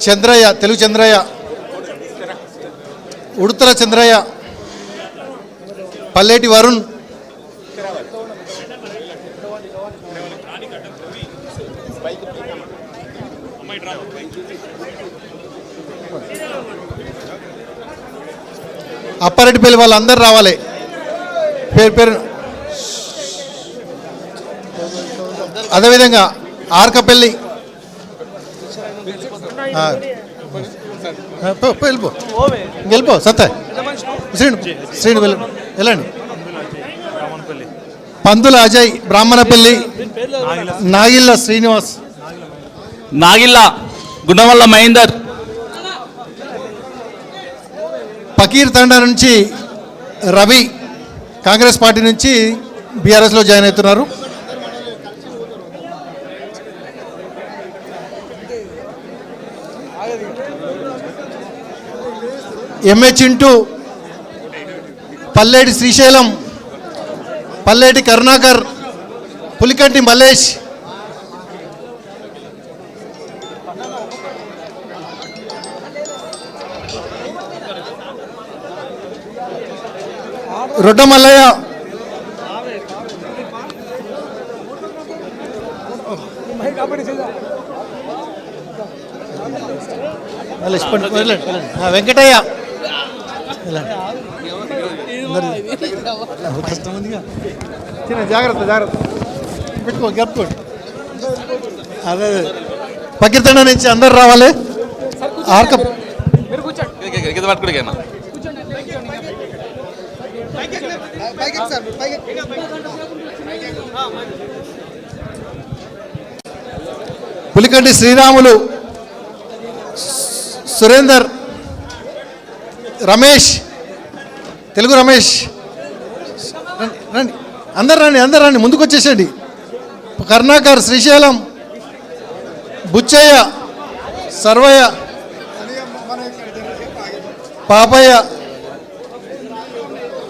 చంద్రయ్య, తెలుగు చంద్రయ్య, ఉడుతల చంద్రయ్య, పల్లేటి వరుణ్, అప్పారెడ్డిపల్లి వాళ్ళందరూ రావాలి. పేరు పేరు. అదేవిధంగా ఆర్కపల్లి, వెళ్ళిపో సత్తాయ్, శ్రీను వెళ్ళండి. పందుల అజయ్, బ్రాహ్మణపల్లి, నాగిళ్ళ శ్రీనివాస్, నాగిళ్ళ గుణవల్ల మహేందర్, పకీర్ తండా నుంచి రవి, కాంగ్రెస్ పార్టీ నుంచి బీఆర్ఎస్లో జాయిన్ అవుతున్నారు. ఎంఏ చింటూ, పల్లేటి శ్రీశైలం, పల్లేటి కరుణాకర్, పులికంటి మల్లేష్, రొడ్డ మల్లయ్య, వెంకటయ్య, జాగ్రత్త జాగ్రత్త పెట్టుకోండి. అదే పకీర్తండ నుంచి అందరు రావాలి. పులికంటి శ్రీరాములు, సురేందర్, రమేష్, తెలుగు రమేష్, రండి అందరు రండి ముందుకు వచ్చేసేయండి. కరుణాకర్, శ్రీశైలం, బుచ్చయ్య, సర్వయ్య, పాపయ్య,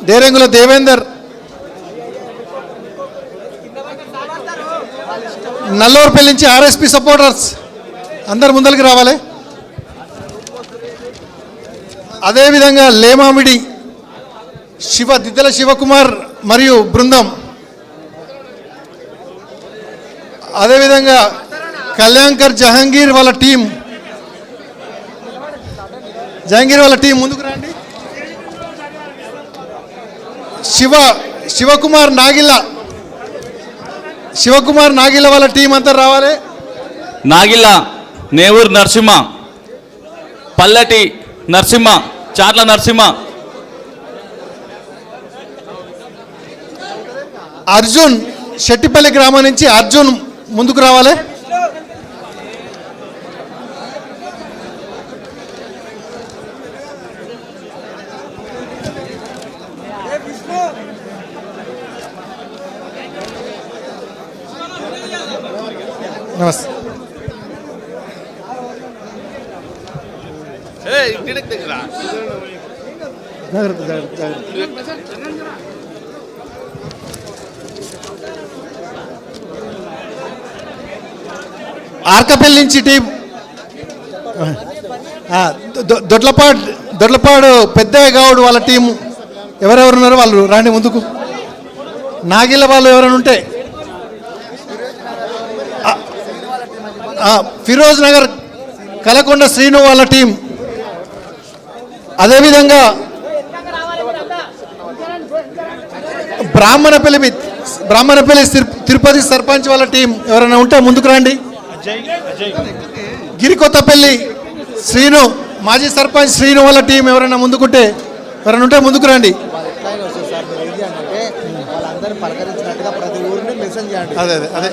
డేరెంగుల దేవేందర్, నల్లూరుపల్లి నుంచి ఆర్ఎస్పి సపోర్టర్స్ అందరు ముందరికి రావాలి. అదేవిధంగా లేమామిడి దిద్దెల శివకుమార్ మరియు బృందం, అదేవిధంగా కళ్యాణ్కర్ జహాంగీర్ వాళ్ళ టీం ముందుకు రండి. శివకుమార్ నాగిళ్ళ వాళ్ళ టీం అంతా రావాలి. నాగిళ్ళ నేవూరు నరసింహ, పల్లటి నరసింహ, చాట్ల నరసింహ, అర్జున్, శెట్టిపల్లి గ్రామం నుంచి అర్జున్ ముందుకు రావాలి. నమస్తే. ఆర్కపల్లి నుంచి టీం, దొడ్లపాడు పెద్దయ్య గౌడ్ వాళ్ళ టీం ఎవరెవరున్నారో వాళ్ళు రాండి ముందుకు. నాగిళ్ళ వాళ్ళు ఎవరైనా ఉంటే, ఫిరోజ్ నగర్ కలకొండ శ్రీను వాళ్ళ టీం, అదేవిధంగా బ్రాహ్మణపల్లి తిరుపతి సర్పంచ్ వాళ్ళ టీం ఎవరైనా ఉంటే ముందుకు రండి. గిరికొత్తపల్లి శ్రీను, మాజీ సర్పంచ్ శ్రీను వాళ్ళ టీం ఎవరైనా ముందుకు ఉంటే ముందుకు రండి. అదే అదే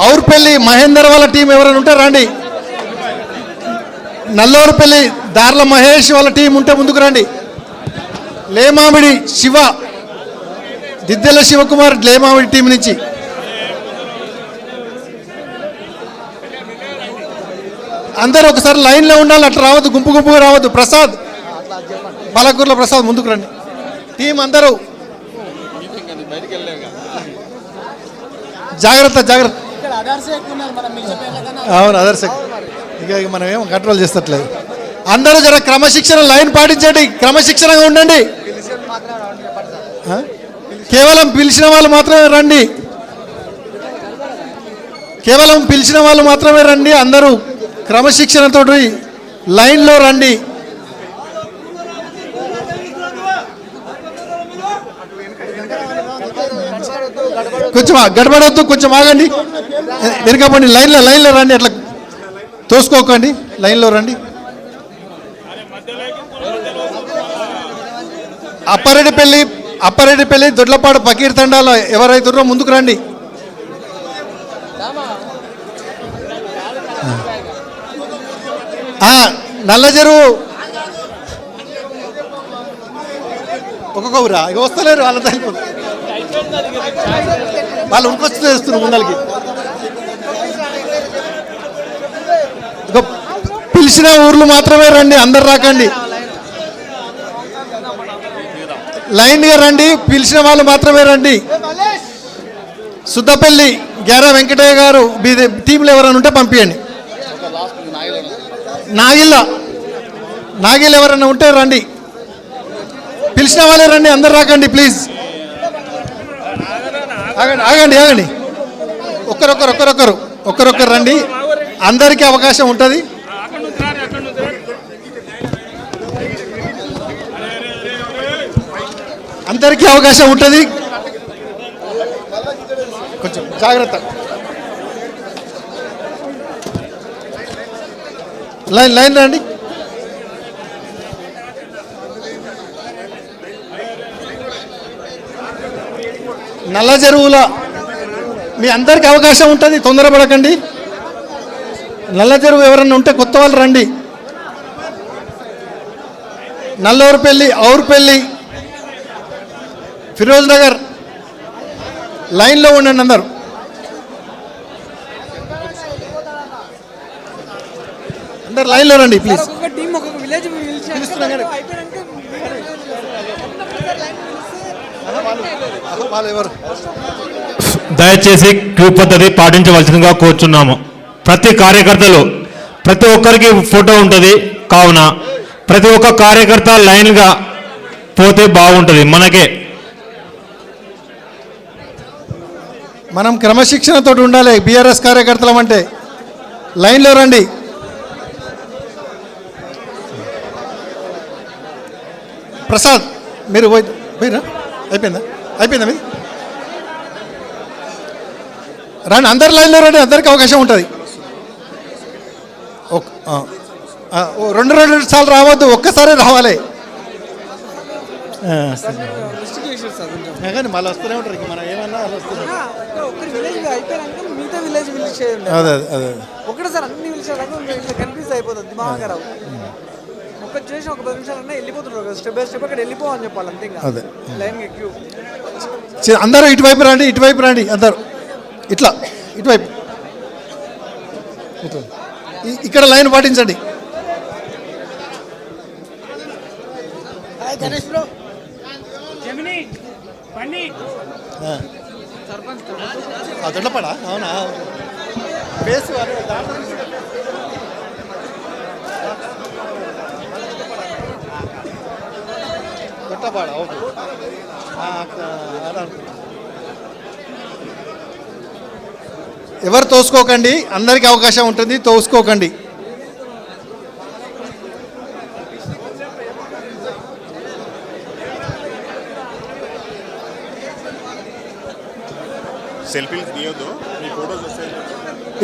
ఔర్పల్లి మహేందర్ వాళ్ళ టీం ఎవరైనా ఉంటే రండి. నల్లూరుపల్లి దార్ల మహేష్ వాళ్ళ టీం ఉంటే ముందుకు రండి. లేమామిడి శివ, దిద్దెల శివకుమార్ లేమామిడి టీం నుంచి. అందరూ ఒకసారి లైన్లో ఉండాలి, అట్లా రావద్దు, గుంపుగా రావద్దు. ప్రసాద్, పాలకూరులో ప్రసాద్ ముందుకు రండి. టీం అందరూ జాగ్రత్త జాగ్రత్త. అవును అదర్స్ ఇక మనం ఏమో కంట్రోల్ చేస్తట్లేదు. అందరూ జర క్రమశిక్షణ లైన్ పాటించండి, క్రమశిక్షణగా ఉండండి. కేవలం పిలిచిన వాళ్ళు మాత్రమే రండి, కేవలం పిలిచిన వాళ్ళు మాత్రమే రండి. అందరూ క్రమశిక్షణతో లైన్లో రండి. కొంచెం గడబడవద్దు, కొంచెం ఆగండి, వెనుకపండి. లైన్లో రండి, అట్లా తోసుకోకండి, లైన్లో రండి. అప్పారెడ్డిపల్లి దొడ్లపాడు పకీర్ తండాలో ఎవరైతున్నారో ముందుకు రండి. నల్ల చెరువు ఒక్కొక్క ఊరా ఇక వస్తలేరు, వాళ్ళంతా వాళ్ళు ఉరికొచ్చి చేస్తున్నారు ముందలకి. ఇక పిలిచిన ఊర్లు మాత్రమే రండి, అందరు రాకండి. లైన్గా రండి, పిలిచిన వాళ్ళు మాత్రమే రండి. సుద్దపల్లి గ్యారా వెంకటయ్య గారు టీంలో ఎవరైనా ఉంటే పంపించండి. నాగిల్ ఎవరైనా ఉంటే రండి, పిలిచిన వాళ్ళే రండి, అందరు రాకండి ప్లీజ్. ఆగండి ఒక్కరొక్కరు రండి, అందరికీ అవకాశం ఉంటుంది. అందరికీ అవకాశం ఉంటుంది, కొంచెం జాగ్రత్త. లైన్ రండి. నల్ల చెరువుల మీ అందరికీ అవకాశం ఉంటుంది, తొందరపడకండి. నల్ల చెరువు ఎవరన్నా ఉంటే కొత్త వాళ్ళు రండి. నల్లూరుపల్లి, ఔరుపల్లి, ఫిరోజ్ నగర్ లైన్లో ఉండండి అందరు. అందరు లైన్లో రండి ప్లీజ్. దయచేసి క్యూ పద్ధతి పాటించవలసిందిగా కోరుచున్నాము. ప్రతి కార్యకర్తలు ప్రతి ఒక్కరికి ఫోటో ఉంటుంది, కావున ప్రతి ఒక్క కార్యకర్త లైన్గా పోతే బాగుంటుంది. మనం క్రమశిక్షణతో ఉండాలి. బీఆర్ఎస్ కార్యకర్తలం అంటే లైన్లో రండి. ప్రసాద్ మీరు పోయిరా, అయిపోయిందా మీది? రండి, అందరు లైన్లో రండి, అందరికీ అవకాశం ఉంటుంది. రెండు సార్లు రావద్దు, ఒక్కసారి రావాలి. కానీ మళ్ళీ వస్తూనే ఉంటారు, మనం ఏమన్నా అదే ఒకటేసారి అన్ని కన్ఫ్యూజ్ అయిపోతుంది, దిమాగా రావు. ఒక చేసి ఒక 10 నిమిషాలన్నా వెళ్ళిపోతున్నారు, స్టెప్ బై స్టెప్ అక్కడ వెళ్ళిపోవని చెప్పాలి అంతే. అదే లైన్ క్యూ. అందరూ ఇటువైపు రండి అందరూ, ఇటువైపు ఇక్కడ లైన్ పాటించండి. దొడ్లపాడా? అవునా? బేస్ దొడ్లపాడా? ఓకే. ఎవరు తోసుకోకండి, అందరికీ అవకాశం ఉంటుంది, తోసుకోకండి.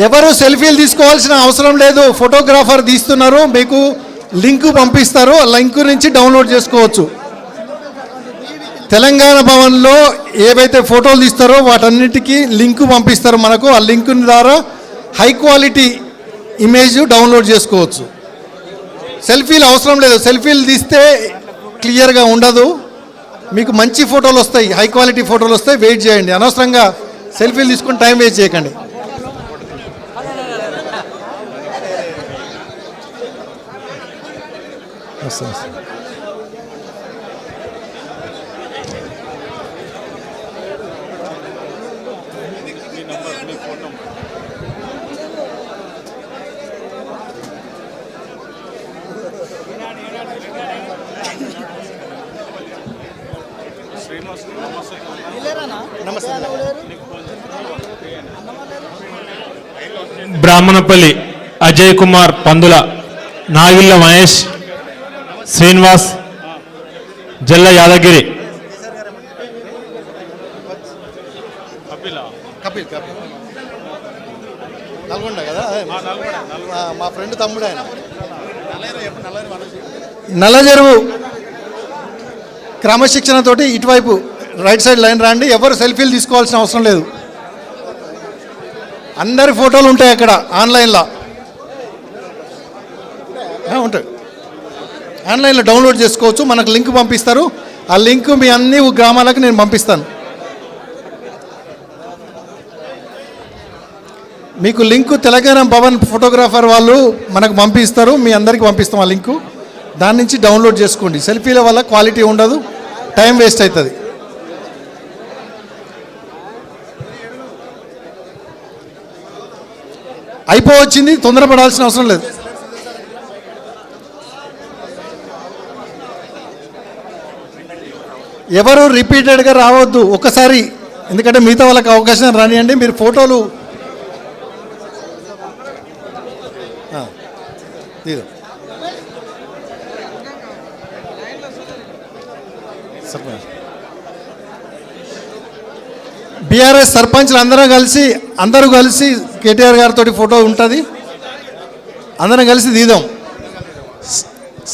ఎవరు సెల్ఫీలు తీసుకోవాల్సిన అవసరం లేదు, ఫోటోగ్రాఫర్ తీస్తున్నారు, మీకు లింకు పంపిస్తారు, ఆ లింక్ నుంచి డౌన్లోడ్ చేసుకోవచ్చు. తెలంగాణ భవన్లో ఏవైతే ఫోటోలు తీస్తారో వాటన్నిటికీ లింకు పంపిస్తారు మనకు, ఆ లింక్ ద్వారా హై క్వాలిటీ ఇమేజ్ డౌన్లోడ్ చేసుకోవచ్చు. సెల్ఫీలు అవసరం లేదు, సెల్ఫీలు తీస్తే క్లియర్గా ఉండదు, మీకు మంచి ఫోటోలు వస్తాయి, హై క్వాలిటీ ఫోటోలు వస్తాయి. వెయిట్ చేయండి, అనవసరంగా సెల్ఫీలు తీసుకొని టైం వేస్ట్ చేయకండి. నమస్తే. బ్రాహ్మణపల్లి అజయ్ కుమార్ పందుల, నాగిళ్ళ మహేష్, శ్రీనివాస్, జల్ల యాదగిరి. కపిల్ నల్గొండ కదా, మా ఫ్రెండ్ తమ్ముడు ఆయన. నల్లజెరువు క్రమశిక్షణతోటి ఇటువైపు రైట్ సైడ్ లైన్ రాండి. ఎవరు సెల్ఫీలు తీసుకోవాల్సిన అవసరం లేదు. అందరి ఫోటోలు ఉంటాయి అక్కడ ఆన్లైన్లో ఉంటాయి. ఆన్లైన్లో డౌన్లోడ్ చేసుకోవచ్చు. మనకు లింక్ పంపిస్తారు. ఆ లింక్ మీ అన్ని గ్రామాలకు నేను పంపిస్తాను. మీకు లింకు తెలంగాణ భవన్ ఫోటోగ్రాఫర్ వాళ్ళు మనకు పంపిస్తారు. మీ అందరికీ పంపిస్తాం ఆ లింకు. దాని నుంచి డౌన్లోడ్ చేసుకోండి. సెల్ఫీల వల్ల క్వాలిటీ ఉండదు, టైం వేస్ట్ అవుతుంది. అయిపోవచ్చింది, తొందరపడాల్సిన అవసరం లేదు. ఎవరు రిపీటెడ్గా రావద్దు ఒకసారి, ఎందుకంటే మిగతా వాళ్ళకి అవకాశం రానియండి. మీరు ఫోటోలు బీఆర్ఎస్ సర్పంచ్లు అందరూ కలిసి కేటీఆర్ గారితో ఫోటో ఉంటుంది. అందరం కలిసి తీద్దాం.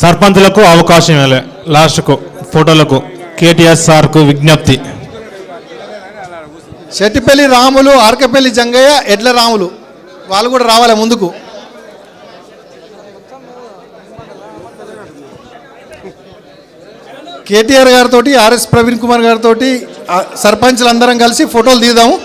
సర్పంచులకు అవకాశం ఇవ్వాలి. లాస్ట్కు ఫోటోలకు కేటీఆర్ సార్కు విజ్ఞప్తి. శెట్టిపల్లి రాములు, ఆర్కపల్లి జంగయ్య, ఎడ్ల రాములు వాళ్ళు కూడా రావాలి ముందుకు. కేటీఆర్ గారితో, ఆర్ఎస్ ప్రవీణ్ కుమార్ గారితో సర్పంచ్లు అందరం కలిసి ఫోటోలు తీద్దాము.